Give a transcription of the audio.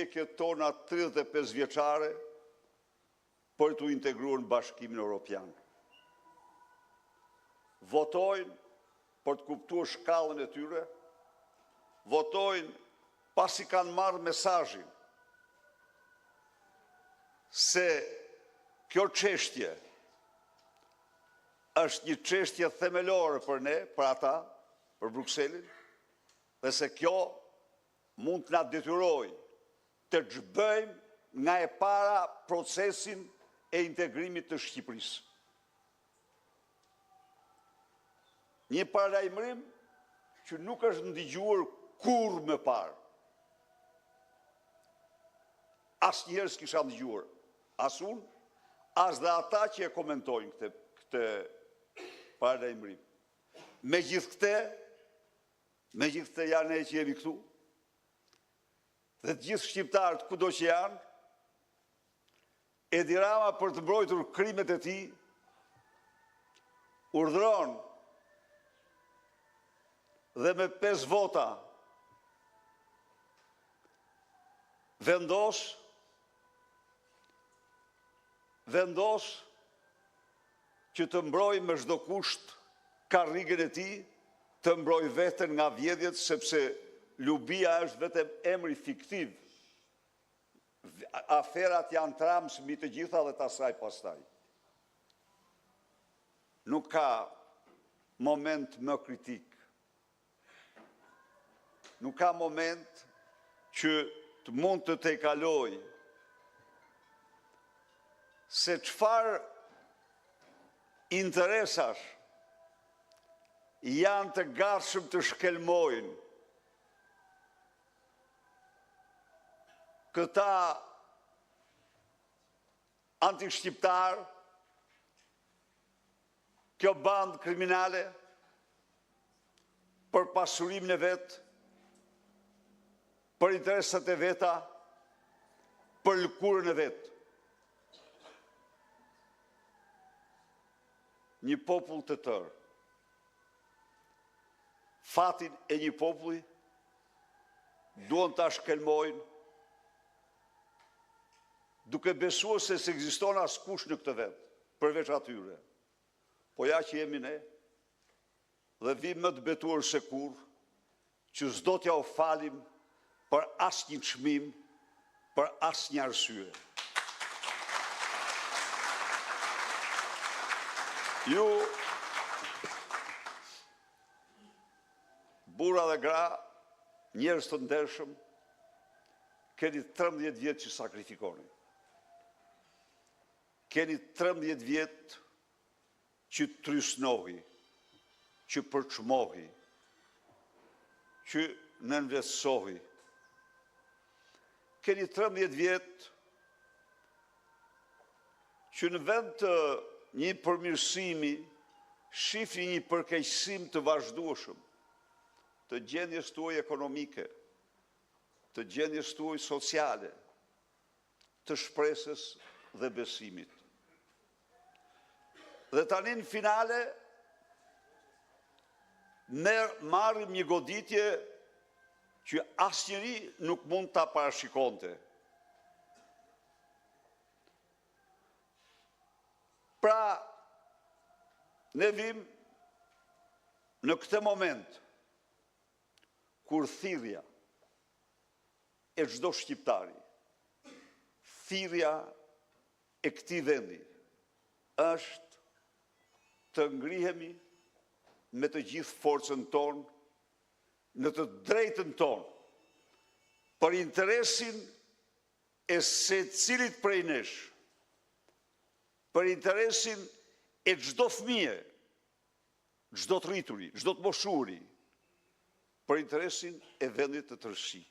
Këtë tona 35 vjeçare për të integruar në Bashkimin Evropian. Votojnë për të kuptuar shkallën e tyre, votojnë pasi kanë marrë mesazhin se kjo çështje është një çështje themelore për ne, për ata, për Brukselin, dhe se kjo mund të na detyrojë të zhbëjmë nga e para procesin e integrimit të Shqipërisë. Një paralajmërim që nuk është ndigjuar kurrë më parë. Asnjëherë s'kisha ndigjuar, as unë, as dhe ata që e komentojnë këtë paralajmërim. Megjithëse janë ne që jemi këtu, dhe të gjithë shqiptarët kudo që janë, Edi Rama për të mbrojtur krimet e tij urdhëron dhe me 5 vota vendos që të mbrojë me çdo kusht karrigën e tij, të mbrojë veten nga vjedhjet, sepse Lubia është vetëm emri fiktiv. Aferat janë tramës mbi të gjitha dhe të asaj pastaj. Nuk ka moment më kritik. Nuk ka moment që të mund të te kaloj se çfarë interesash janë të gatshëm të shkelmojnë këta antishqiptar, kjo bandë kriminale, për pasurimin e vetë, për interesat e veta, për lëkurën e vetë. Një popull të tërë, fatin e një populli, duan ta shkelmojnë, duke besuar se s'ekziston askush në këtë vend, përveç atyre. Po ja që jemi ne, dhe vim më të betuar se kur, që s'do t'ja u falim për asnjë çmim, për asnjë arsye. Ju, burra dhe gra, njerëz të ndershëm, keni 13 vjet që sakrifikoni. Keni 13 vjet që trysnohi, që përçmohi, që nënvesohi. Keni 13 vjet që në vend të një përmirësimi, shifni një përkeqësim të vazhdueshëm të gjendjes tuaj ekonomike, të gjendjes tuaj sociale, të shpresës dhe besimit. Dhe tani në finale ne marrim një goditje që asnjëri nuk mund ta parashikonte. Pra, ne vim në këtë moment kur thirrja e çdo shqiptari, thirrja e këtij vendi është të ngrihemi me të gjithë forcën tonë, në të drejtën tonë, për interesin e secilit prej nesh, për interesin e çdo fëmije, çdo të rrituri, çdo të moshuri, për interesin e vendit të tërësi.